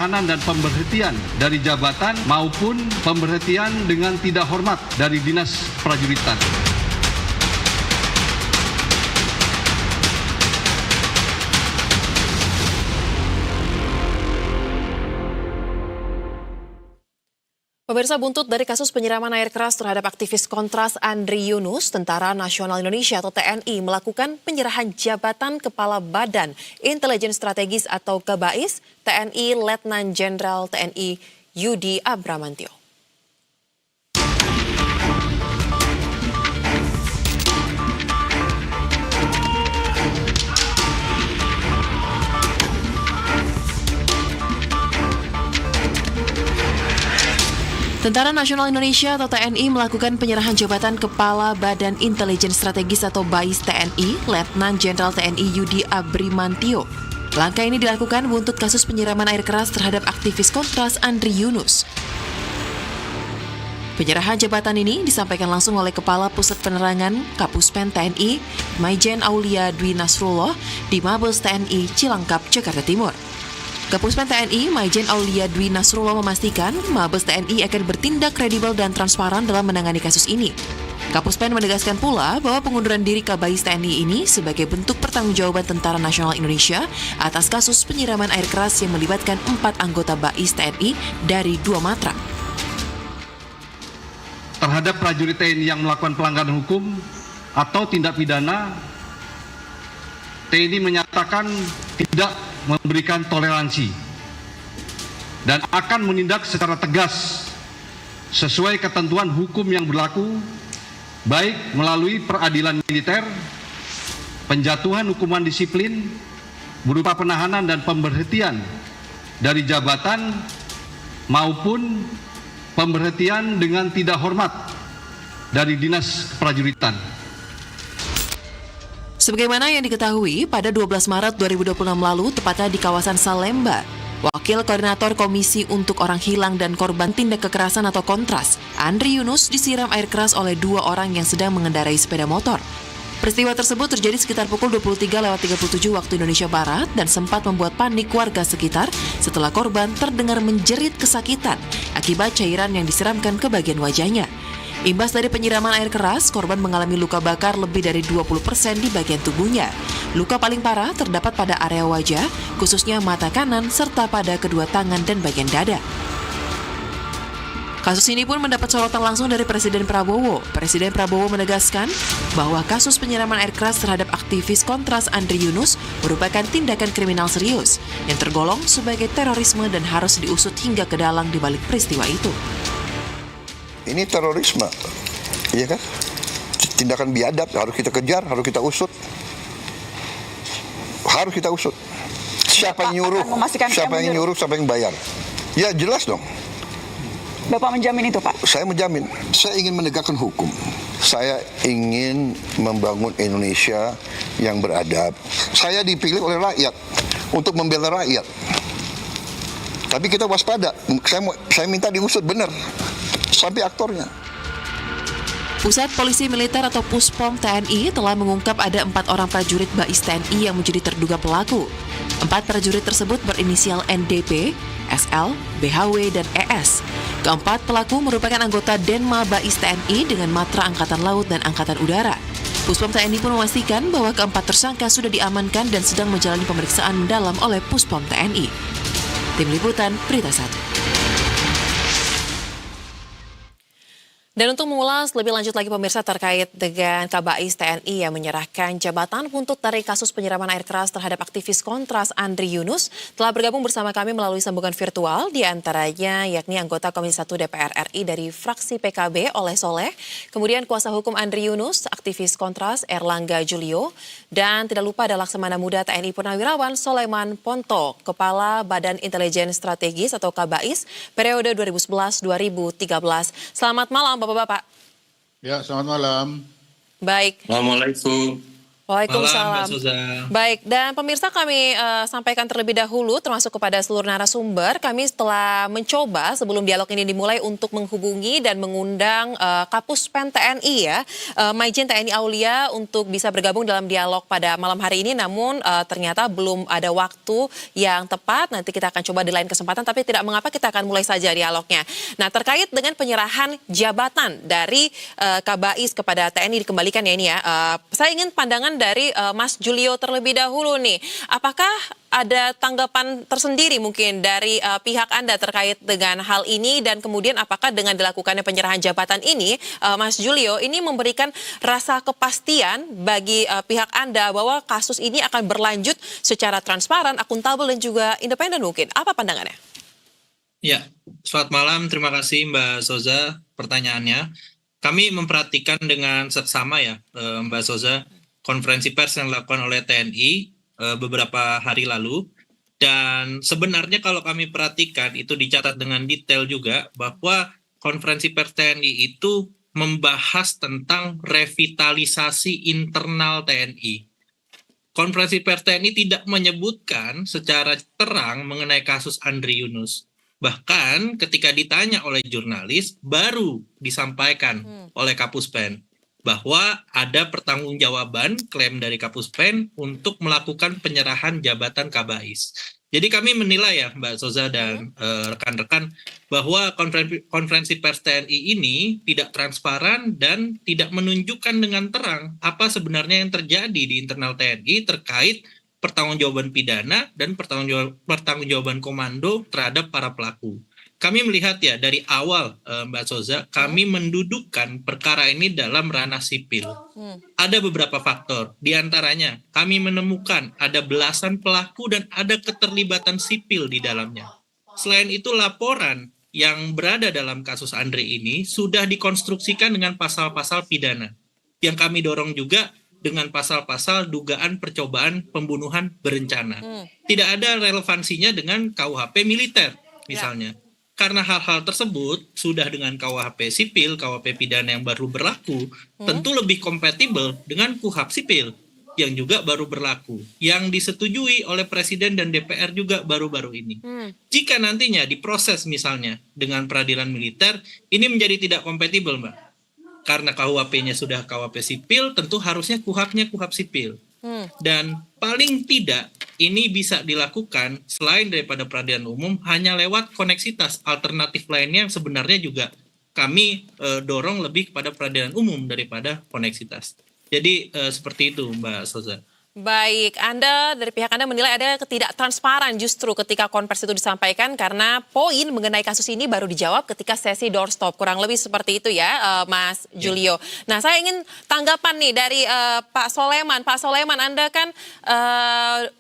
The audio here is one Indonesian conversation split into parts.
penahanan dan pemberhentian dari jabatan maupun pemberhentian dengan tidak hormat dari Dinas Prajuritan. Pemirsa, buntut dari kasus penyiraman air keras terhadap aktivis Kontras Andri Yunus, Tentara Nasional Indonesia atau TNI melakukan penyerahan jabatan Kepala Badan Intelijen Strategis atau KBAIS TNI Letnan Jenderal TNI Yudi Abramantio. Tentara Nasional Indonesia atau TNI melakukan penyerahan jabatan Kepala Badan Intelijen Strategis atau BAIS TNI, Letnan Jenderal TNI Yudi Abramantio. Langkah ini dilakukan buntut kasus penyiraman air keras terhadap aktivis Kontras Andri Yunus. Penyerahan jabatan ini disampaikan langsung oleh Kepala Pusat Penerangan Kapuspen TNI, Maijen Aulia Dwi Nasrullah di Mabes TNI Cilangkap, Jakarta Timur. Kapuspen TNI, Maijen Aulia Dwi Nasrullah memastikan Mabes TNI akan bertindak kredibel dan transparan dalam menangani kasus ini. Kapuspen menegaskan pula bahwa pengunduran diri KBAIS TNI ini sebagai bentuk pertanggungjawaban Tentara Nasional Indonesia atas kasus penyiraman air keras yang melibatkan 4 anggota BAIS TNI dari 2 matra. Terhadap prajurit TNI yang melakukan pelanggaran hukum atau tindak pidana, TNI menyatakan tidak memberikan toleransi dan akan menindak secara tegas sesuai ketentuan hukum yang berlaku, baik melalui peradilan militer, penjatuhan hukuman disiplin berupa penahanan dan pemberhentian dari jabatan maupun pemberhentian dengan tidak hormat dari Dinas Prajuritan. Sebagaimana yang diketahui, pada 12 Maret 2026 lalu, tepatnya di kawasan Salemba, Wakil Koordinator Komisi untuk Orang Hilang dan Korban Tindak Kekerasan atau Kontras, Andri Yunus disiram air keras oleh 2 orang yang sedang mengendarai sepeda motor. Peristiwa tersebut terjadi sekitar pukul 23.37 waktu Indonesia Barat dan sempat membuat panik warga sekitar setelah korban terdengar menjerit kesakitan akibat cairan yang disiramkan ke bagian wajahnya. Imbas dari penyiraman air keras, korban mengalami luka bakar lebih dari 20% di bagian tubuhnya. Luka paling parah terdapat pada area wajah, khususnya mata kanan, serta pada kedua tangan dan bagian dada. Kasus ini pun mendapat sorotan langsung dari Presiden Prabowo. Presiden Prabowo menegaskan bahwa kasus penyiraman air keras terhadap aktivis Kontras Andri Yunus merupakan tindakan kriminal serius yang tergolong sebagai terorisme dan harus diusut hingga ke dalam di balik peristiwa itu. Ini terorisme, iya kan? Tindakan biadab harus kita kejar, harus kita usut. Harus kita usut. Siapa yang nyuruh? Siapa yang nyuruh? Siapa yang bayar? Ya jelas dong. Bapak menjamin itu, Pak? Saya menjamin. Saya ingin menegakkan hukum. Saya ingin membangun Indonesia yang beradab. Saya dipilih oleh rakyat untuk membela rakyat. Tapi kita waspada. Saya minta diusut benar. Sampai aktornya. Pusat Polisi Militer atau Puspom TNI telah mengungkap ada 4 orang prajurit BAIS TNI yang menjadi terduga pelaku. 4 prajurit tersebut berinisial NDP, SL, BHW, dan ES. Keempat pelaku merupakan anggota Denma BAIS TNI dengan matra Angkatan Laut dan Angkatan Udara. Puspom TNI pun memastikan bahwa keempat tersangka sudah diamankan dan sedang menjalani pemeriksaan mendalam oleh Puspom TNI. Tim Liputan, Berita 1. Dan untuk mengulas lebih lanjut lagi pemirsa terkait dengan KBAIS TNI yang menyerahkan jabatan buntut dari kasus penyiraman air keras terhadap aktivis Kontras Andri Yunus, telah bergabung bersama kami melalui sambungan virtual, diantaranya yakni anggota Komisi 1 DPR RI dari fraksi PKB Oleh Soleh, kemudian kuasa hukum Andri Yunus, aktivis Kontras Erlangga Julio, dan tidak lupa ada Laksamana Muda TNI Purnawirawan Soleman Ponto, Kepala Badan Intelijen Strategis atau KBAIS periode 2011-2013. Selamat malam Bapak-Bapak. Ya, selamat malam. Baik. Assalamualaikum. Waalaikumsalam. Malam, Mbak Soza. Baik, dan pemirsa kami sampaikan terlebih dahulu termasuk kepada seluruh narasumber. Kami setelah mencoba sebelum dialog ini dimulai untuk menghubungi dan mengundang Kapus Pen TNI ya, Majen TNI Aulia untuk bisa bergabung dalam dialog pada malam hari ini. Namun ternyata belum ada waktu yang tepat. Nanti kita akan coba di lain kesempatan, tapi tidak mengapa kita akan mulai saja dialognya. Nah, terkait dengan penyerahan jabatan dari Kabais kepada TNI dikembalikan ya ini ya. Saya ingin pandangan dari Mas Julio terlebih dahulu nih. Apakah ada tanggapan tersendiri mungkin dari pihak Anda terkait dengan hal ini, dan kemudian apakah dengan dilakukannya penyerahan jabatan ini, Mas Julio, ini memberikan rasa kepastian bagi pihak Anda bahwa kasus ini akan berlanjut secara transparan, akuntabel, dan juga independen mungkin? Apa pandangannya? Ya, selamat malam. Terima kasih Mbak Soza pertanyaannya. Kami memperhatikan dengan seksama ya Mbak Soza, konferensi pers yang dilakukan oleh TNI beberapa hari lalu, dan sebenarnya kalau kami perhatikan itu dicatat dengan detail juga bahwa konferensi pers TNI itu membahas tentang revitalisasi internal TNI. Konferensi pers TNI tidak menyebutkan secara terang mengenai kasus Andri Yunus. Bahkan ketika ditanya oleh jurnalis baru disampaikan oleh Kapus Pen bahwa ada pertanggungjawaban klaim dari Kapus Pen untuk melakukan penyerahan jabatan Kabais. Jadi kami menilai ya Mbak Soza dan rekan-rekan bahwa konferensi pers TNI ini tidak transparan dan tidak menunjukkan dengan terang apa sebenarnya yang terjadi di internal TNI terkait pertanggungjawaban pidana dan pertanggungjawaban komando terhadap para pelaku. Kami melihat ya dari awal Mbak Soza, kami mendudukkan perkara ini dalam ranah sipil. Ada beberapa faktor, diantaranya kami menemukan ada belasan pelaku dan ada keterlibatan sipil di dalamnya. Selain itu laporan yang berada dalam kasus Andri ini sudah dikonstruksikan dengan pasal-pasal pidana. Yang kami dorong juga dengan pasal-pasal dugaan percobaan pembunuhan berencana. Tidak ada relevansinya dengan KUHP militer misalnya. Karena hal-hal tersebut sudah dengan KUHP sipil, KUHP pidana yang baru berlaku, tentu lebih kompatibel dengan KUHP sipil yang juga baru berlaku, yang disetujui oleh Presiden dan DPR juga baru-baru ini. Jika nantinya diproses misalnya dengan peradilan militer, ini menjadi tidak kompatibel, Mbak. Karena KUHP-nya sudah KUHP sipil, tentu harusnya KUHP-nya KUHP sipil. Dan paling tidak ini bisa dilakukan selain daripada peradilan umum hanya lewat koneksitas alternatif lainnya yang sebenarnya juga kami dorong lebih kepada peradilan umum daripada koneksitas. Jadi seperti itu Mbak Soza. Baik, Anda dari pihak Anda menilai ada ketidaktransparan justru ketika konversi itu disampaikan karena poin mengenai kasus ini baru dijawab ketika sesi doorstop. Kurang lebih seperti itu ya Mas Julio. Nah, saya ingin tanggapan nih dari Pak Soleman. Pak Soleman, Anda kan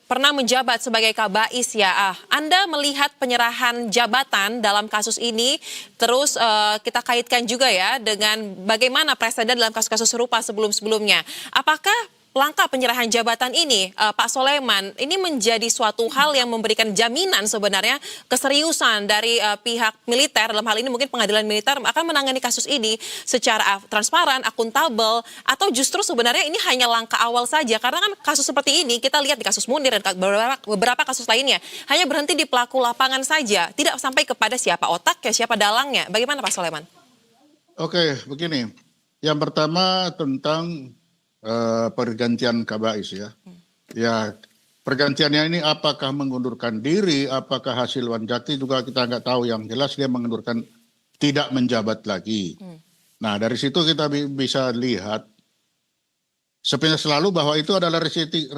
pernah menjabat sebagai Kabais ya. Anda melihat penyerahan jabatan dalam kasus ini, terus kita kaitkan juga ya dengan bagaimana presiden dalam kasus-kasus serupa sebelum-sebelumnya. Apakah langkah penyerahan jabatan ini, Pak Soleman, ini menjadi suatu hal yang memberikan jaminan sebenarnya keseriusan dari pihak militer, dalam hal ini mungkin pengadilan militer akan menangani kasus ini secara transparan, akuntabel, atau justru sebenarnya ini hanya langkah awal saja? Karena kan kasus seperti ini kita lihat di kasus Munir dan beberapa kasus lainnya hanya berhenti di pelaku lapangan saja, tidak sampai kepada siapa otaknya, siapa dalangnya. Bagaimana Pak Soleman? Oke, begini. Yang pertama tentang pergantian Kabais ya. Ya, pergantiannya ini apakah mengundurkan diri, apakah hasil Wanjakti juga kita nggak tahu. Yang jelas dia mengundurkan, tidak menjabat lagi. Nah, dari situ kita bisa lihat sebenarnya selalu bahwa itu adalah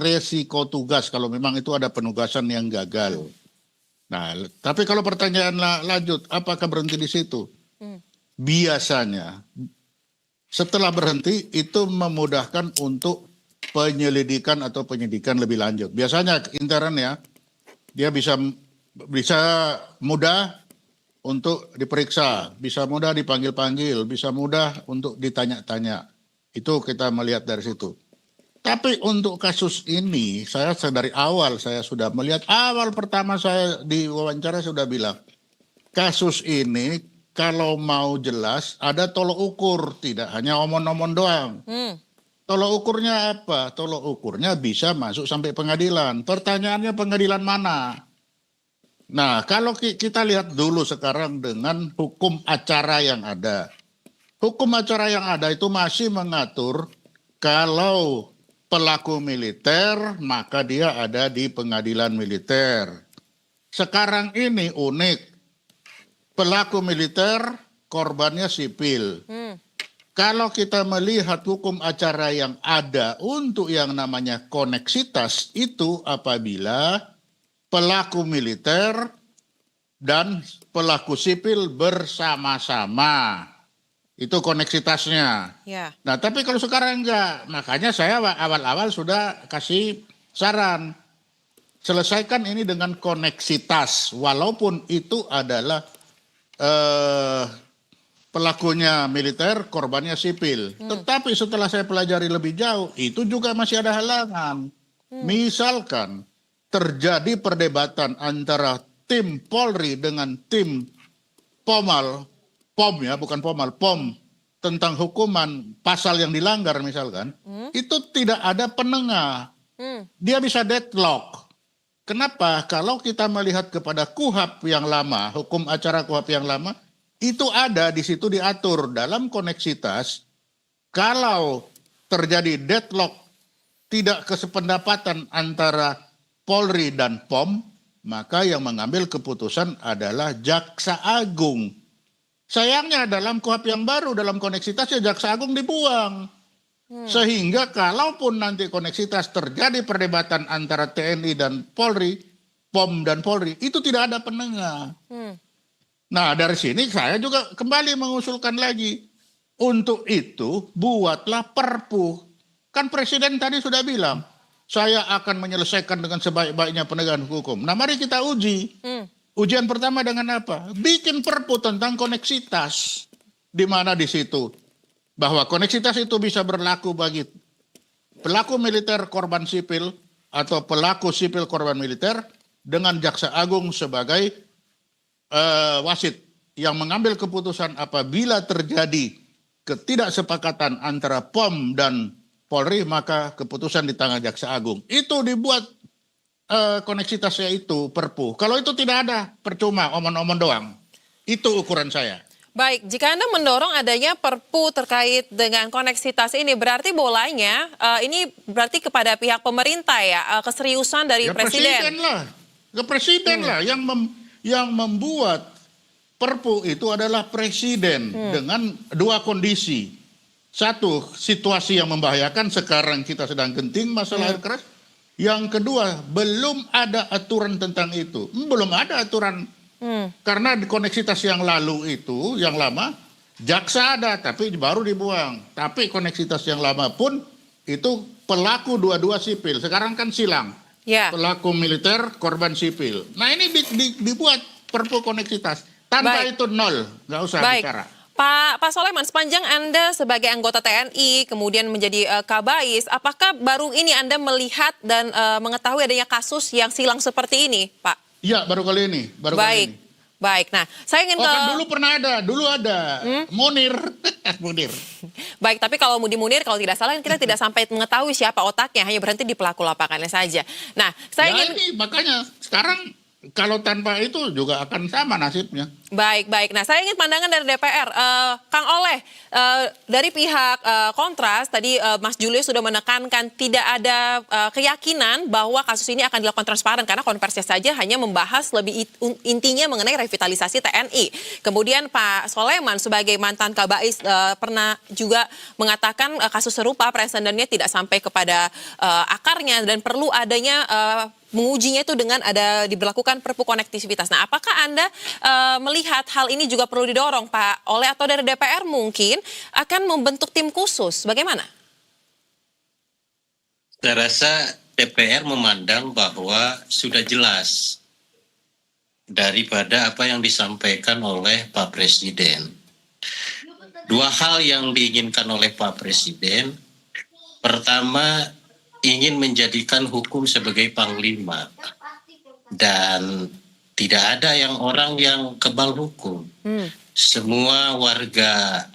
resiko tugas kalau memang itu ada penugasan yang gagal. Nah, tapi kalau pertanyaan lanjut, apakah berhenti di situ? Biasanya setelah berhenti itu memudahkan untuk penyelidikan atau penyidikan lebih lanjut. Biasanya intern ya, dia bisa mudah untuk diperiksa, bisa mudah dipanggil-panggil, bisa mudah untuk ditanya-tanya. Itu kita melihat dari situ. Tapi untuk kasus ini, saya dari awal saya sudah melihat, awal pertama saya di wawancara sudah bilang, kasus ini kalau mau jelas ada tolok ukur, tidak hanya omong-omong doang. Tolok ukurnya apa? Tolok ukurnya bisa masuk sampai pengadilan. Pertanyaannya pengadilan mana? Nah, kalau kita lihat dulu sekarang dengan hukum acara yang ada. Hukum acara yang ada itu masih mengatur kalau pelaku militer, maka dia ada di pengadilan militer. Sekarang ini unik. Pelaku militer, korbannya sipil. Kalau kita melihat hukum acara yang ada untuk yang namanya koneksitas itu apabila pelaku militer dan pelaku sipil bersama-sama. Itu koneksitasnya. Ya. Nah, tapi kalau sekarang enggak, makanya saya awal-awal sudah kasih saran. Selesaikan ini dengan koneksitas, walaupun itu adalah pelakunya militer, korbannya sipil. Tetapi setelah saya pelajari lebih jauh, itu juga masih ada halangan. Misalkan terjadi perdebatan antara tim Polri dengan tim Pomal, POM ya, bukan Pomal, POM, tentang hukuman pasal yang dilanggar misalkan, itu tidak ada penengah. Dia bisa deadlock. Kenapa? Kalau kita melihat kepada KUHP yang lama, hukum acara KUHP yang lama, itu ada di situ diatur dalam koneksitas. Kalau terjadi deadlock, tidak kesependapatan antara Polri dan POM, maka yang mengambil keputusan adalah Jaksa Agung. Sayangnya dalam KUHP yang baru, dalam koneksitas ya Jaksa Agung dibuang. Sehingga kalaupun nanti koneksitas terjadi perdebatan antara TNI dan Polri, POM dan Polri, itu tidak ada penengah. Nah, dari sini saya juga kembali mengusulkan lagi. Untuk itu, buatlah perpu. Kan Presiden tadi sudah bilang, saya akan menyelesaikan dengan sebaik-baiknya penegakan hukum. Nah, mari kita uji. Ujian pertama dengan apa? Bikin perpu tentang koneksitas. Di mana di situ? Bahwa koneksitas itu bisa berlaku bagi pelaku militer korban sipil atau pelaku sipil korban militer dengan Jaksa Agung sebagai wasit yang mengambil keputusan apabila terjadi ketidaksepakatan antara POM dan Polri, maka keputusan di tangan Jaksa Agung. Itu dibuat koneksitasnya itu perpu. Kalau itu tidak ada, percuma omong-omong doang. Itu ukuran saya. Baik, jika Anda mendorong adanya perpu terkait dengan koneksitas ini, berarti bolanya ini berarti kepada pihak pemerintah ya, keseriusan dari Ya, Presiden. Presiden lah yang membuat perpu itu adalah Presiden dengan dua kondisi. Satu, situasi yang membahayakan, sekarang kita sedang genting masalah air keras. Yang kedua, belum ada aturan tentang itu. Belum ada aturan. Karena di koneksitas yang lalu itu, yang lama, jaksa ada tapi baru dibuang. Tapi koneksitas yang lama pun itu pelaku dua-dua sipil. Sekarang kan silang. Ya. Pelaku militer, korban sipil. Nah ini dibuat perpu koneksitas. Tanpa itu nol, nggak usah bicara. Pak Soleman, sepanjang Anda sebagai anggota TNI, kemudian menjadi Kabais, apakah baru ini Anda melihat dan mengetahui adanya kasus yang silang seperti ini, Pak? Iya, baru kali ini. Baik. Nah, saya ingin kan dulu ada. Munir. Baik, tapi kalau Munir, kalau tidak salah kita tidak sampai mengetahui siapa otaknya, hanya berhenti di pelaku lapangannya saja. Nah, saya ingin ini makanya sekarang kalau tanpa itu juga akan sama nasibnya. Baik. Nah, saya ingin pandangan dari DPR. Kang Oleh, dari pihak Kontras, tadi Mas Julius sudah menekankan tidak ada keyakinan bahwa kasus ini akan dilakukan transparan karena konversi saja hanya membahas lebih intinya mengenai revitalisasi TNI. Kemudian Pak Soleman sebagai mantan Kabais pernah juga mengatakan kasus serupa presidennya tidak sampai kepada akarnya dan perlu adanya mengujinya itu dengan ada diberlakukan perpu konektivitas. Nah, apakah Anda melihat hal ini juga perlu didorong, Pak Oleh, atau dari DPR mungkin akan membentuk tim khusus? Bagaimana? Saya rasa DPR memandang bahwa sudah jelas daripada apa yang disampaikan oleh Pak Presiden. Dua hal yang diinginkan oleh Pak Presiden. Pertama, ingin menjadikan hukum sebagai panglima dan tidak ada orang yang kebal hukum. Semua warga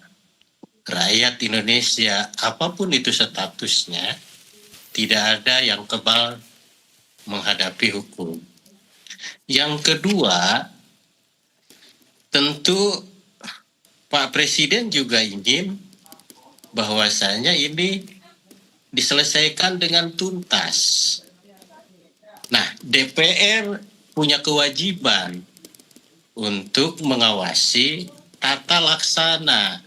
rakyat Indonesia, apapun itu statusnya, tidak ada yang kebal menghadapi hukum. Yang kedua, tentu Pak Presiden juga ingin bahwasanya ini diselesaikan dengan tuntas. Nah, DPR punya kewajiban untuk mengawasi tata laksana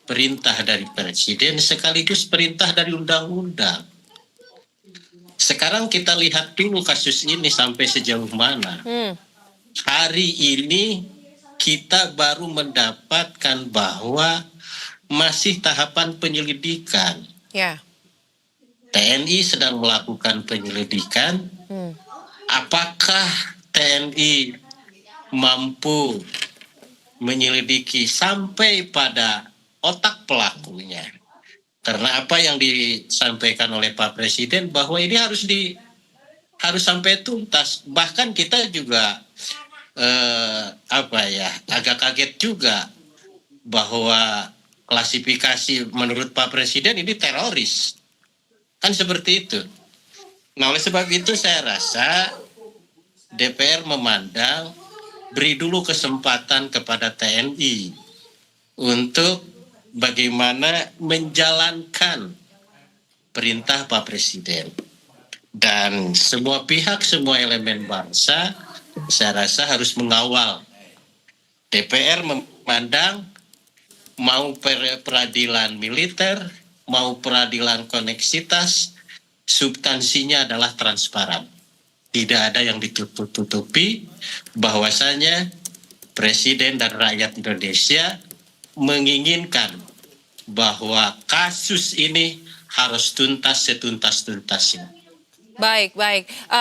perintah dari Presiden sekaligus perintah dari undang-undang. Sekarang kita lihat dulu kasus ini sampai sejauh mana. Hari ini kita baru mendapatkan bahwa masih tahapan penyelidikan. Ya. TNI sedang melakukan penyelidikan. Apakah TNI mampu menyelidiki sampai pada otak pelakunya? Karena apa yang disampaikan oleh Pak Presiden bahwa ini harus sampai tuntas. Bahkan kita juga agak kaget juga bahwa klasifikasi menurut Pak Presiden ini teroris. Kan seperti itu. Nah, oleh sebab itu saya rasa DPR memandang beri dulu kesempatan kepada TNI untuk bagaimana menjalankan perintah Pak Presiden. Dan semua pihak, semua elemen bangsa saya rasa harus mengawal. DPR memandang mau peradilan militer, mau peradilan koneksitas, substansinya adalah transparan. Tidak ada yang ditutup-tutupi, bahwasanya Presiden dan rakyat Indonesia menginginkan bahwa kasus ini harus tuntas setuntas-tuntasnya. Baik.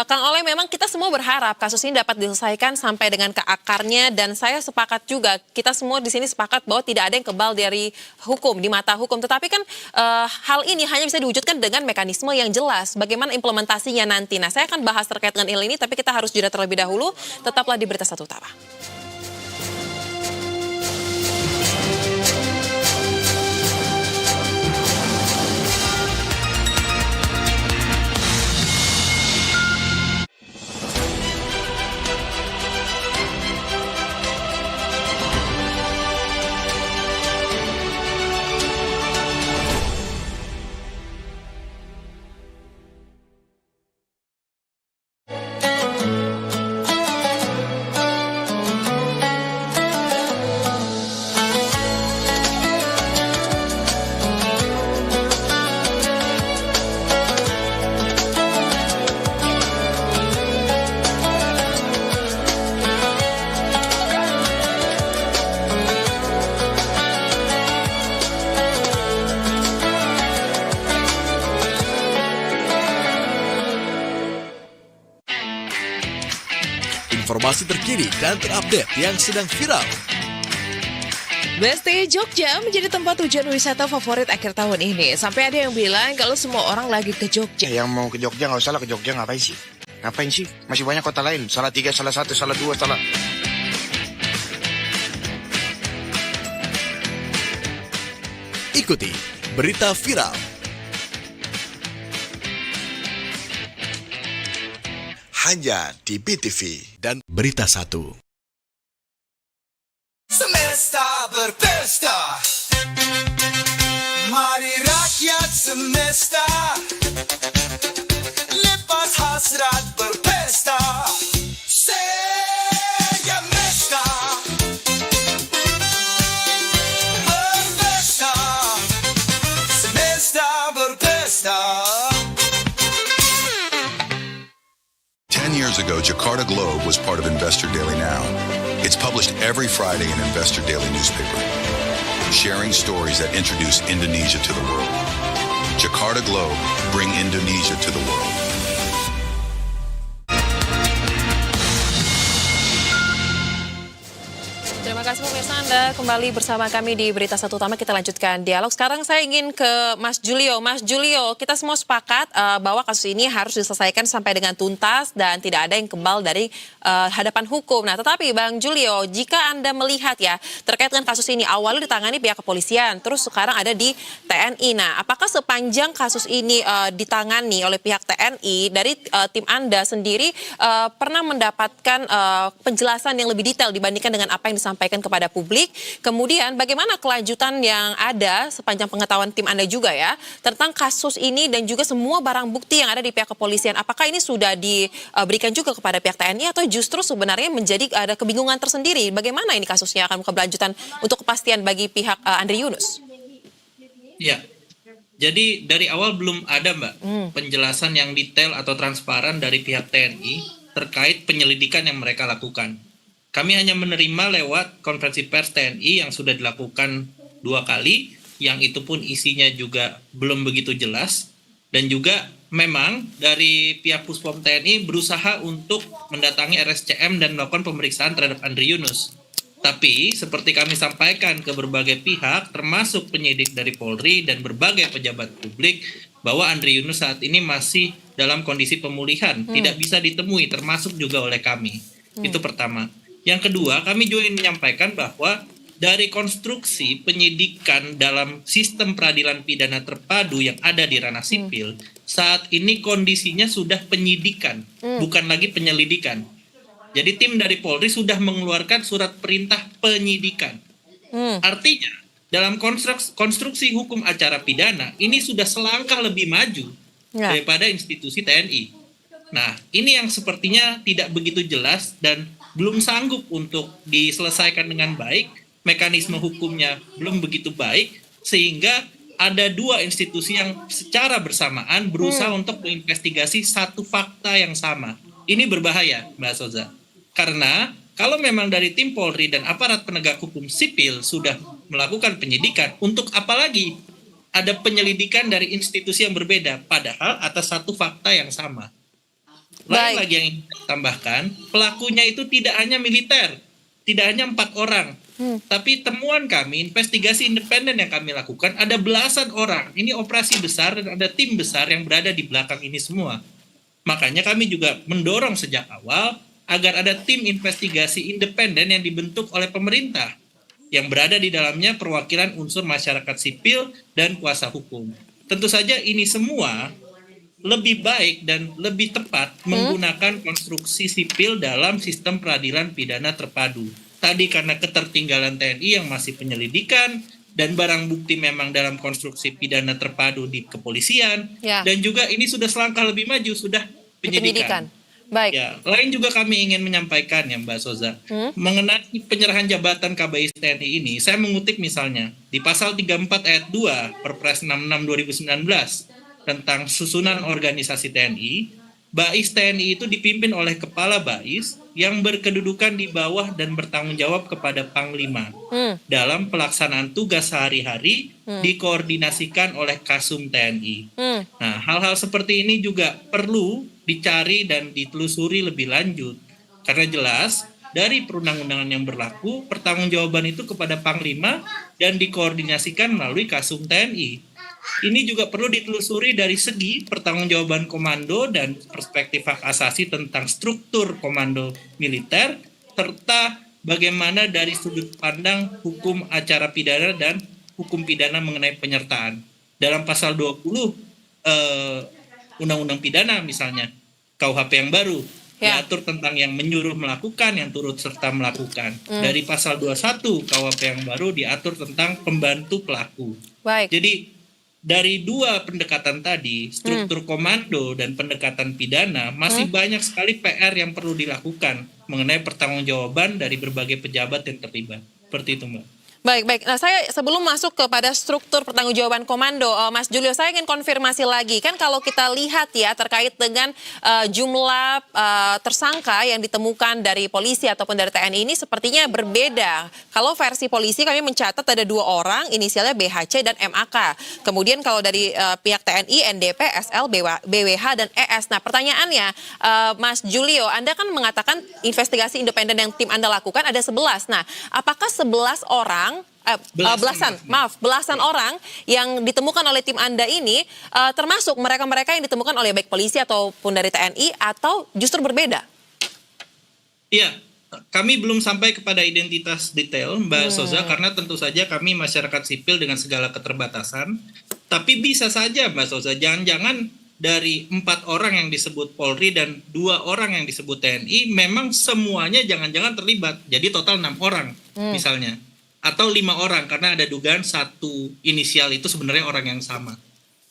Kang Oleh, memang kita semua berharap kasus ini dapat diselesaikan sampai dengan ke akarnya, dan saya sepakat juga, kita semua di sini sepakat bahwa tidak ada yang kebal dari hukum, di mata hukum. Tetapi kan hal ini hanya bisa diwujudkan dengan mekanisme yang jelas. Bagaimana implementasinya nanti? Nah, saya akan bahas terkait dengan hal ini, tapi kita harus jeda terlebih dahulu. Tetaplah di Berita Satu Utara. Informasi terkini dan terupdate yang sedang viral. Besti Jogja menjadi tempat tujuan wisata favorit akhir tahun ini. Sampai ada yang bilang kalau semua orang lagi ke Jogja. Yang mau ke Jogja nggak usah lah, ke Jogja ngapain sih? Ngapain sih? Masih banyak kota lain. Salah 3, salah 1, salah 2, salah... Ikuti berita viral. Hanya di BTV dan Berita 1. Semesta berpesta, mari rakyat semesta, lepas hasrat berpesta, semesta berpesta, semesta berpesta. 10 years ago, Jakarta Globe was part of Investor Daily Now. It's published every Friday in Investor Daily newspaper, sharing stories that introduce Indonesia to the world. Jakarta Globe, bring Indonesia to the world. Terima kasih pemirsa, Anda kembali bersama kami di Berita Satu Utama. Kita lanjutkan dialog. Sekarang saya ingin ke Mas Julio. Mas Julio, kita semua sepakat bahwa kasus ini harus diselesaikan sampai dengan tuntas dan tidak ada yang kebal dari hadapan hukum. Nah, tetapi Bang Julio, jika Anda melihat ya terkait dengan kasus ini, awalnya ditangani pihak kepolisian, terus sekarang ada di TNI. Nah, apakah sepanjang kasus ini ditangani oleh pihak TNI, dari tim Anda sendiri pernah mendapatkan penjelasan yang lebih detail dibandingkan dengan apa yang disampaikan kepada publik? Kemudian bagaimana kelanjutan yang ada sepanjang pengetahuan tim Anda juga ya tentang kasus ini dan juga semua barang bukti yang ada di pihak kepolisian? Apakah ini sudah diberikan juga kepada pihak TNI atau justru sebenarnya menjadi ada kebingungan tersendiri? Bagaimana ini kasusnya akan keberlanjutan untuk kepastian bagi pihak Andri Yunus? Ya, jadi dari awal belum ada Mbak penjelasan yang detail atau transparan dari pihak TNI terkait penyelidikan yang mereka lakukan. Kami hanya menerima lewat konferensi pers TNI yang sudah dilakukan 2 kali, yang itu pun isinya juga belum begitu jelas, dan juga memang dari pihak Puspom TNI berusaha untuk mendatangi RSCM dan melakukan pemeriksaan terhadap Andri Yunus. Tapi seperti kami sampaikan ke berbagai pihak, termasuk penyidik dari Polri dan berbagai pejabat publik, bahwa Andri Yunus saat ini masih dalam kondisi pemulihan, tidak bisa ditemui, termasuk juga oleh kami. Itu pertama. Yang kedua, kami juga ingin menyampaikan bahwa dari konstruksi penyidikan dalam sistem peradilan pidana terpadu yang ada di ranah sipil, saat ini kondisinya sudah penyidikan, bukan lagi penyelidikan. Jadi tim dari Polri sudah mengeluarkan surat perintah penyidikan. Artinya, dalam konstruksi hukum acara pidana, ini sudah selangkah lebih maju daripada institusi TNI. Nah, ini yang sepertinya tidak begitu jelas dan belum sanggup untuk diselesaikan dengan baik, mekanisme hukumnya belum begitu baik, sehingga ada 2 institusi yang secara bersamaan berusaha untuk menginvestigasi satu fakta yang sama. Ini berbahaya, Mbak Soza. Karena kalau memang dari tim Polri dan aparat penegak hukum sipil sudah melakukan penyidikan, untuk apa lagi ada penyelidikan dari institusi yang berbeda, padahal atas satu fakta yang sama. Lain lagi yang ingin tambahkan, pelakunya itu tidak hanya militer, tidak hanya 4 orang, tapi temuan kami, investigasi independen yang kami lakukan, ada belasan orang. Ini operasi besar dan ada tim besar yang berada di belakang ini semua. Makanya kami juga mendorong sejak awal agar ada tim investigasi independen yang dibentuk oleh pemerintah, yang berada di dalamnya perwakilan unsur masyarakat sipil dan kuasa hukum. Tentu saja ini semua lebih baik dan lebih tepat menggunakan konstruksi sipil dalam sistem peradilan pidana terpadu. Tadi karena ketertinggalan TNI yang masih penyelidikan dan barang bukti memang dalam konstruksi pidana terpadu di kepolisian, dan juga ini sudah selangkah lebih maju, sudah penyidikan. Baik. Ya, lain juga kami ingin menyampaikan ya Mbak Soza, mengenai penyerahan jabatan KBAIS TNI ini, saya mengutip misalnya di pasal 34 ayat 2 Perpres 66 2019 tentang susunan organisasi TNI, BAIS TNI itu dipimpin oleh Kepala BAIS yang berkedudukan di bawah dan bertanggung jawab kepada Panglima. Dalam pelaksanaan tugas sehari-hari dikoordinasikan oleh Kasum TNI. Nah, hal-hal seperti ini juga perlu dicari dan ditelusuri lebih lanjut. Karena jelas dari perundang-undangan yang berlaku, pertanggungjawaban itu kepada Panglima dan dikoordinasikan melalui Kasum TNI. Ini juga perlu ditelusuri dari segi pertanggungjawaban komando dan perspektif hak asasi tentang struktur komando militer, serta bagaimana dari sudut pandang hukum acara pidana dan hukum pidana mengenai penyertaan. Dalam pasal 20 Undang-Undang Pidana misalnya, KUHP yang baru, diatur tentang yang menyuruh melakukan, yang turut serta melakukan. Dari pasal 21 KUHP yang baru diatur tentang pembantu pelaku. Jadi dari 2 pendekatan tadi, struktur komando dan pendekatan pidana, masih banyak sekali PR yang perlu dilakukan mengenai pertanggungjawaban dari berbagai pejabat yang terlibat. Seperti itu, Mbak. Baik. Nah, saya sebelum masuk kepada struktur pertanggungjawaban komando, Mas Julio, saya ingin konfirmasi lagi. Kan kalau kita lihat ya terkait dengan jumlah tersangka yang ditemukan dari polisi ataupun dari TNI ini sepertinya berbeda. Kalau versi polisi kami mencatat ada 2 orang, inisialnya BHC dan MAK. Kemudian kalau dari pihak TNI, NDP, SL, BWH, dan ES. Nah, pertanyaannya, Mas Julio, Anda kan mengatakan investigasi independen yang tim Anda lakukan ada 11. Nah, apakah 11 orang belasan orang yang ditemukan oleh tim Anda ini termasuk mereka-mereka yang ditemukan oleh baik polisi ataupun dari TNI atau justru berbeda? Iya, kami belum sampai kepada identitas detail Mbak Soza, karena tentu saja kami masyarakat sipil dengan segala keterbatasan. Tapi bisa saja Mbak Soza, jangan-jangan dari 4 orang yang disebut Polri dan 2 orang yang disebut TNI memang semuanya jangan-jangan terlibat. Jadi total 6 orang misalnya. Atau 5 orang karena ada dugaan 1 inisial itu sebenarnya orang yang sama.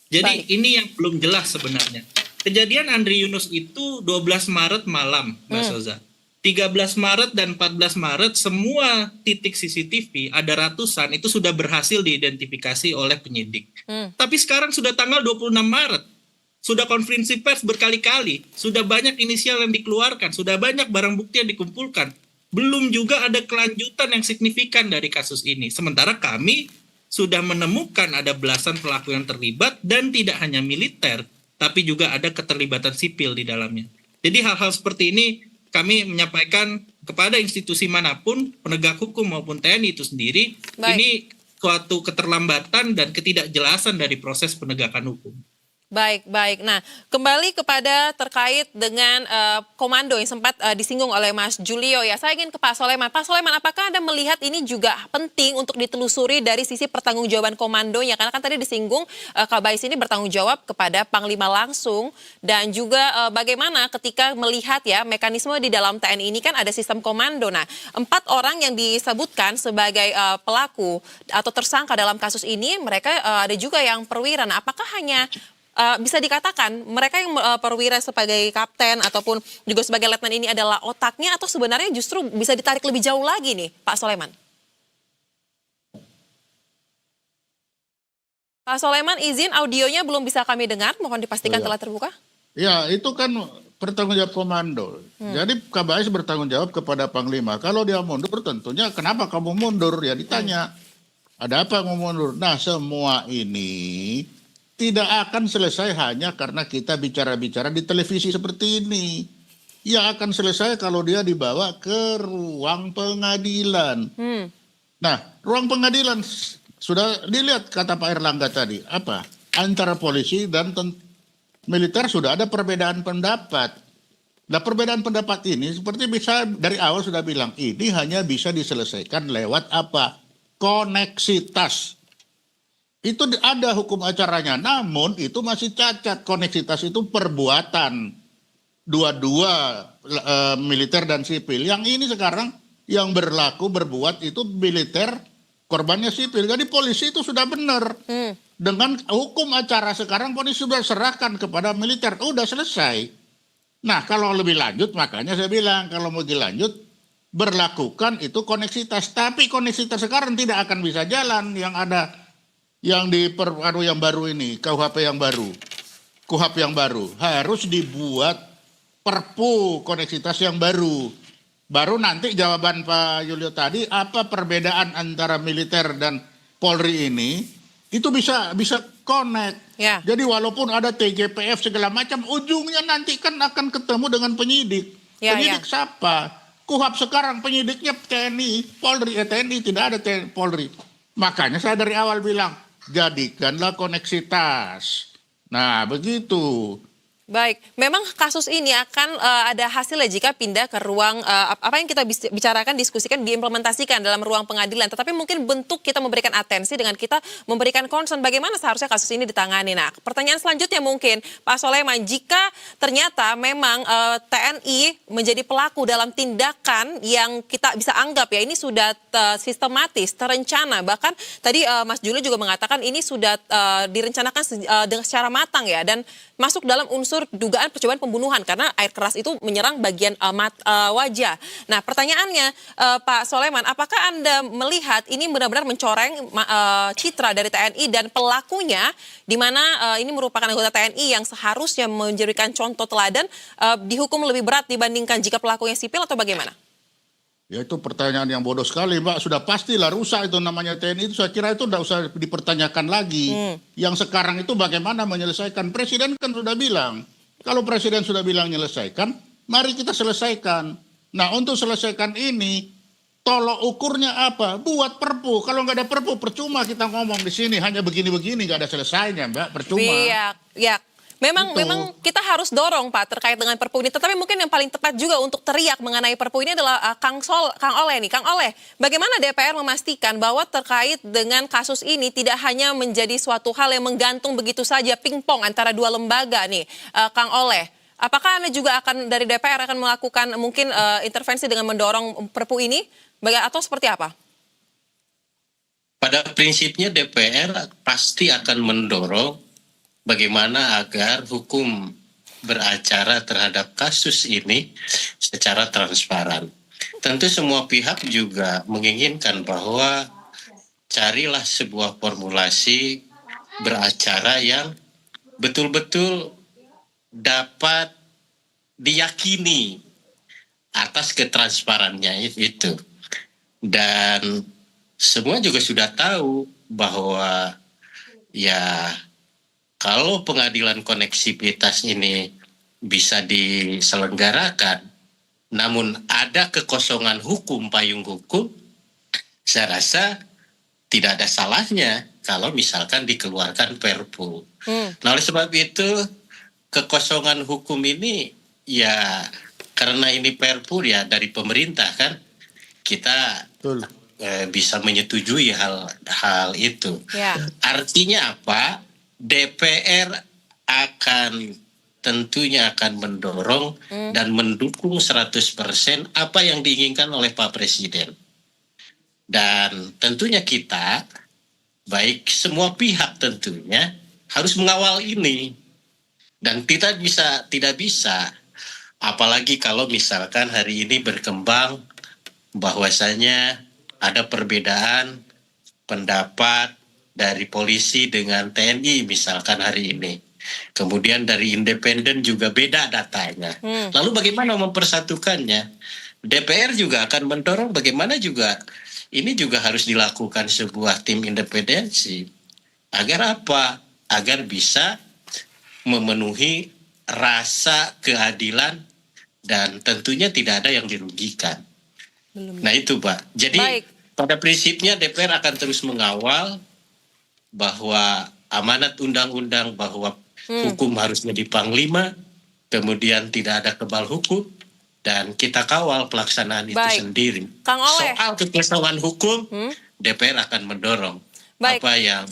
Jadi ini yang belum jelas sebenarnya. Kejadian Andri Yunus itu 12 Maret malam, Mbak Soza. 13 Maret dan 14 Maret semua titik CCTV ada ratusan itu sudah berhasil diidentifikasi oleh penyidik. Tapi sekarang sudah tanggal 26 Maret. Sudah konferensi pers berkali-kali, sudah banyak inisial yang dikeluarkan, sudah banyak barang bukti yang dikumpulkan. Belum juga ada kelanjutan yang signifikan dari kasus ini. Sementara kami sudah menemukan ada belasan pelaku yang terlibat dan tidak hanya militer, tapi juga ada keterlibatan sipil di dalamnya. Jadi hal-hal seperti ini kami menyampaikan kepada institusi manapun, penegak hukum maupun TNI itu sendiri, ini suatu keterlambatan dan ketidakjelasan dari proses penegakan hukum. Baik. Nah, kembali kepada terkait dengan komando yang sempat disinggung oleh Mas Julio ya. Saya ingin ke Pak Soleman. Pak Soleman, apakah Anda melihat ini juga penting untuk ditelusuri dari sisi pertanggungjawaban komandonya? Karena kan tadi disinggung Kabais ini bertanggung jawab kepada Panglima langsung dan juga bagaimana ketika melihat ya mekanisme di dalam TNI ini kan ada sistem komando. Nah, 4 orang yang disebutkan sebagai pelaku atau tersangka dalam kasus ini, mereka ada juga yang perwira. Nah, apakah hanya bisa dikatakan mereka yang perwira sebagai kapten ataupun juga sebagai letnan ini adalah otaknya atau sebenarnya justru bisa ditarik lebih jauh lagi nih Pak Soleman? Pak Soleman, izin audionya belum bisa kami dengar, mohon dipastikan telah terbuka. Ya, itu kan bertanggung jawab komando. Jadi Kabais bertanggung jawab kepada Panglima. Kalau dia mundur tentunya kenapa kamu mundur? Ya ditanya. Ada apa kamu mundur? Nah, semua ini tidak akan selesai hanya karena kita bicara-bicara di televisi seperti ini. Yang akan selesai kalau dia dibawa ke ruang pengadilan. Nah, ruang pengadilan sudah dilihat kata Pak Erlangga tadi. Apa? Antara polisi dan militer sudah ada perbedaan pendapat. Nah, perbedaan pendapat ini seperti bisa dari awal sudah bilang, ini hanya bisa diselesaikan lewat apa? Koneksitas. Itu ada hukum acaranya, namun itu masih cacat. Koneksitas itu perbuatan dua-dua militer dan sipil. Yang ini sekarang yang berlaku berbuat itu militer, korbannya sipil. Jadi polisi itu sudah benar. Dengan hukum acara sekarang polisi sudah serahkan kepada militer. Udah selesai. Nah, kalau lebih lanjut makanya saya bilang kalau mau dilanjut berlakukan itu koneksitas. Tapi koneksitas sekarang tidak akan bisa jalan yang ada. Yang yang baru ini, KUHP yang baru, KUHP yang baru, harus dibuat perpu koneksitas yang baru. Baru nanti jawaban Pak Julio tadi, apa perbedaan antara militer dan Polri ini, itu bisa connect. Ya. Jadi walaupun ada TGPF segala macam, ujungnya nanti kan akan ketemu dengan penyidik. Penyidik siapa? KUHP sekarang penyidiknya TNI, Polri, TNI, tidak ada Polri. Makanya saya dari awal bilang, jadikanlah koneksitas. Nah, begitu. Baik, memang kasus ini akan ada hasilnya jika pindah ke ruang apa yang kita bicarakan, diskusikan, diimplementasikan dalam ruang pengadilan. Tetapi mungkin bentuk kita memberikan atensi dengan kita memberikan concern bagaimana seharusnya kasus ini ditangani. Nah, pertanyaan selanjutnya mungkin Pak Soleman, jika ternyata memang TNI menjadi pelaku dalam tindakan yang kita bisa anggap ya ini sudah sistematis, terencana, bahkan tadi Mas Julio juga mengatakan ini sudah direncanakan dengan secara matang ya dan masuk dalam unsur unsur dugaan percobaan pembunuhan karena air keras itu menyerang bagian wajah. Nah, pertanyaannya Pak Soleman, apakah Anda melihat ini benar-benar mencoreng citra dari TNI dan pelakunya, di mana ini merupakan anggota TNI yang seharusnya menjadikan contoh teladan, dihukum lebih berat dibandingkan jika pelakunya sipil atau bagaimana? Ya itu pertanyaan yang bodoh sekali, Mbak. Sudah pastilah rusak itu namanya TNI itu. Saya kira itu tidak usah dipertanyakan lagi. Yang sekarang itu bagaimana menyelesaikan. Presiden kan sudah bilang. Kalau Presiden sudah bilang menyelesaikan, mari kita selesaikan. Nah untuk selesaikan ini, tolok ukurnya apa? Buat perpu. Kalau nggak ada perpu, percuma kita ngomong di sini. Hanya begini-begini, nggak ada selesainya, Mbak. Percuma. Iya. Memang kita harus dorong Pak terkait dengan perpu ini. Tetapi mungkin yang paling tepat juga untuk teriak mengenai perpu ini adalah Kang Oleh nih. Kang Oleh, bagaimana DPR memastikan bahwa terkait dengan kasus ini tidak hanya menjadi suatu hal yang menggantung begitu saja pingpong antara dua lembaga nih, Kang Oleh. Apakah Anda juga akan dari DPR akan melakukan mungkin intervensi dengan mendorong perpu ini atau seperti apa? Pada prinsipnya DPR pasti akan mendorong bagaimana agar hukum beracara terhadap kasus ini secara transparan. Tentu semua pihak juga menginginkan bahwa carilah sebuah formulasi beracara yang betul-betul dapat diyakini atas ketransparannya itu. Dan semua juga sudah tahu bahwa ya kalau pengadilan koneksivitas ini bisa diselenggarakan, namun ada kekosongan hukum, payung hukum, saya rasa tidak ada salahnya kalau misalkan dikeluarkan Perpu. Nah oleh sebab itu, kekosongan hukum ini ya karena ini Perpu ya dari pemerintah kan, kita bisa menyetujui hal itu. Ya. Artinya apa? DPR tentunya akan mendorong dan mendukung 100% apa yang diinginkan oleh Pak Presiden. Dan tentunya kita, baik semua pihak tentunya, harus mengawal ini. Dan tidak bisa, apalagi kalau misalkan hari ini berkembang bahwasanya ada perbedaan pendapat dari polisi dengan TNI misalkan hari ini. Kemudian dari independen juga beda datanya. Lalu bagaimana mempersatukannya? DPR juga akan mendorong bagaimana juga ini juga harus dilakukan sebuah tim independensi. Agar apa? Agar bisa memenuhi rasa keadilan dan tentunya tidak ada yang dirugikan. Nah itu Pak. Jadi pada prinsipnya DPR akan terus mengawal bahwa amanat undang-undang bahwa hukum harus jadi panglima, kemudian tidak ada kebal hukum, dan kita kawal pelaksanaan itu sendiri. Kang Oleh. Soal kekosongan hukum, DPR akan mendorong apa yang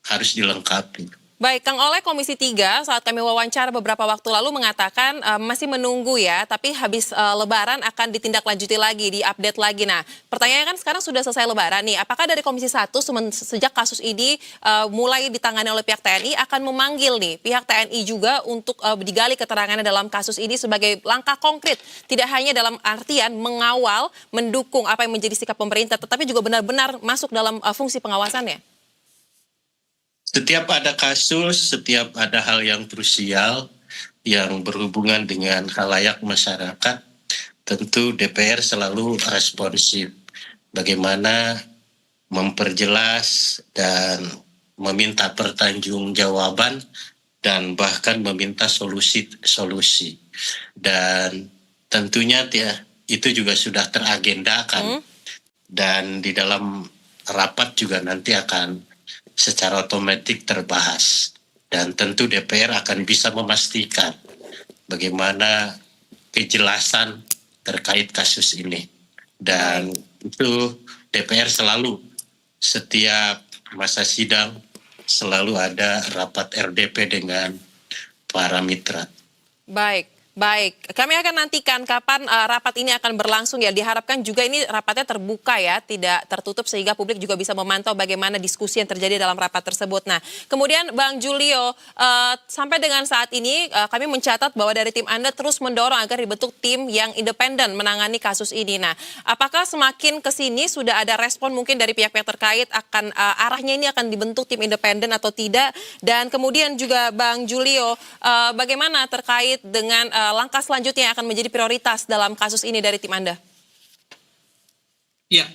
harus dilengkapi. Baik, Kang Oleh Komisi 3 saat kami wawancara beberapa waktu lalu mengatakan masih menunggu ya, tapi habis Lebaran akan ditindaklanjuti lagi, diupdate lagi. Nah, pertanyaannya kan sekarang sudah selesai Lebaran nih, apakah dari Komisi 1 sejak kasus ini mulai ditangani oleh pihak TNI akan memanggil nih pihak TNI juga untuk digali keterangannya dalam kasus ini sebagai langkah konkret, tidak hanya dalam artian mengawal, mendukung apa yang menjadi sikap pemerintah, tetapi juga benar-benar masuk dalam fungsi pengawasannya? Setiap ada kasus, setiap ada hal yang krusial yang berhubungan dengan khalayak masyarakat, tentu DPR selalu responsif. Bagaimana memperjelas dan meminta pertanggungjawaban dan bahkan meminta solusi. Dan tentunya itu juga sudah teragendakan. Dan di dalam rapat juga nanti akan secara otomatis terbahas, dan tentu DPR akan bisa memastikan bagaimana kejelasan terkait kasus ini. Dan itu DPR selalu setiap masa sidang selalu ada rapat RDP dengan para mitra. Baik, Baik, kami akan nantikan kapan rapat ini akan berlangsung ya. Diharapkan juga ini rapatnya terbuka ya, tidak tertutup sehingga publik juga bisa memantau bagaimana diskusi yang terjadi dalam rapat tersebut. Nah, kemudian Bang Julio, sampai dengan saat ini kami mencatat bahwa dari tim Anda terus mendorong agar dibentuk tim yang independen menangani kasus ini. Nah, apakah semakin ke sini sudah ada respon mungkin dari pihak-pihak terkait akan arahnya ini akan dibentuk tim independen atau tidak? Dan kemudian juga Bang Julio, bagaimana terkait dengan langkah selanjutnya yang akan menjadi prioritas dalam kasus ini dari tim Anda? Ya,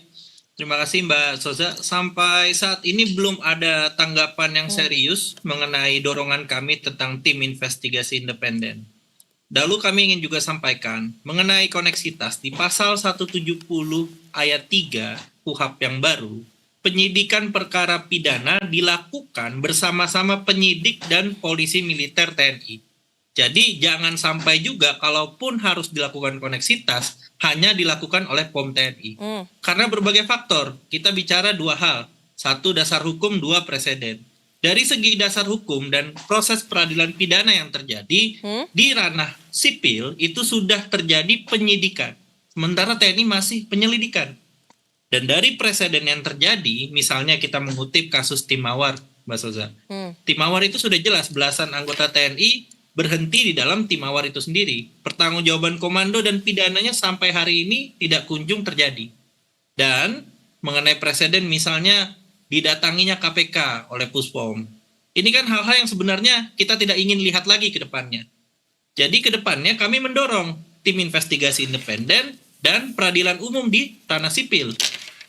terima kasih Mbak Soza. Sampai saat ini belum ada tanggapan yang serius mengenai dorongan kami tentang tim investigasi independen. Lalu kami ingin juga sampaikan mengenai koneksitas di pasal 170 ayat 3 KUHP yang baru, penyidikan perkara pidana dilakukan bersama-sama penyidik dan polisi militer TNI. Jadi jangan sampai juga kalaupun harus dilakukan koneksitas, hanya dilakukan oleh POM TNI. Karena berbagai faktor, kita bicara dua hal. Satu, dasar hukum, dua, presiden. Dari segi dasar hukum dan proses peradilan pidana yang terjadi, di ranah sipil itu sudah terjadi penyidikan. Sementara TNI masih penyelidikan. Dan dari presiden yang terjadi, misalnya kita mengutip kasus Tim Mawar, Mbak Soza. Tim Mawar itu sudah jelas belasan anggota TNI berhenti di dalam Tim Mawar itu sendiri. Pertanggungjawaban komando dan pidananya sampai hari ini tidak kunjung terjadi. Dan mengenai presiden misalnya didatanginya KPK oleh Puspom. Ini kan hal-hal yang sebenarnya kita tidak ingin lihat lagi ke depannya. Jadi ke depannya kami mendorong tim investigasi independen dan peradilan umum di ranah sipil.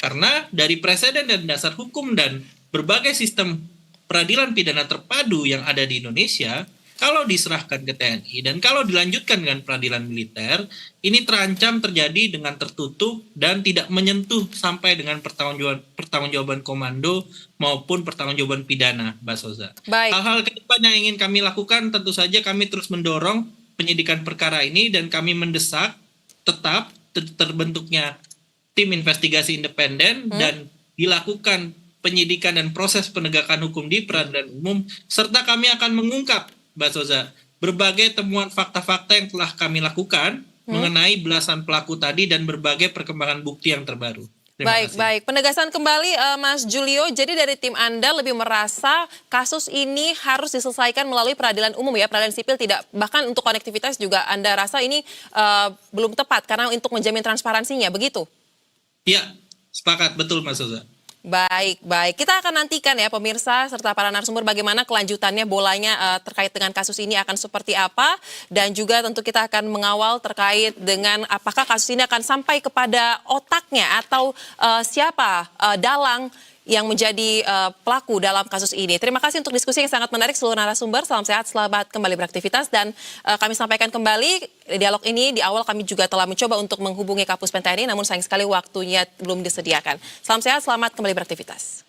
Karena dari presiden dan dasar hukum dan berbagai sistem peradilan pidana terpadu yang ada di Indonesia, kalau diserahkan ke TNI dan kalau dilanjutkan dengan peradilan militer, ini terancam terjadi dengan tertutup dan tidak menyentuh sampai dengan pertanggungjawaban komando maupun pertanggungjawaban pidana, Mbak Soza. Baik. Hal-hal ke depan yang ingin kami lakukan tentu saja kami terus mendorong penyidikan perkara ini dan kami mendesak tetap terbentuknya tim investigasi independen dan dilakukan penyidikan dan proses penegakan hukum di peradilan umum, serta kami akan mengungkap, Mbak Soza, berbagai temuan fakta-fakta yang telah kami lakukan mengenai belasan pelaku tadi dan berbagai perkembangan bukti yang terbaru. Baik. Penegasan kembali Mas Julio, jadi dari tim Anda lebih merasa kasus ini harus diselesaikan melalui peradilan umum ya, peradilan sipil tidak, bahkan untuk konektivitas juga Anda rasa ini belum tepat karena untuk menjamin transparansinya, begitu? Iya, sepakat, betul Mas Soza. Baik. Kita akan nantikan ya pemirsa serta para narasumber bagaimana kelanjutannya bolanya terkait dengan kasus ini akan seperti apa. Dan juga tentu kita akan mengawal terkait dengan apakah kasus ini akan sampai kepada otaknya atau siapa dalang yang menjadi pelaku dalam kasus ini. Terima kasih untuk diskusi yang sangat menarik seluruh narasumber. Salam sehat, selamat kembali beraktivitas. Dan kami sampaikan kembali dialog ini di awal kami juga telah mencoba untuk menghubungi Kapus Pen TNI, namun sayang sekali waktunya belum disediakan. Salam sehat, selamat kembali beraktivitas.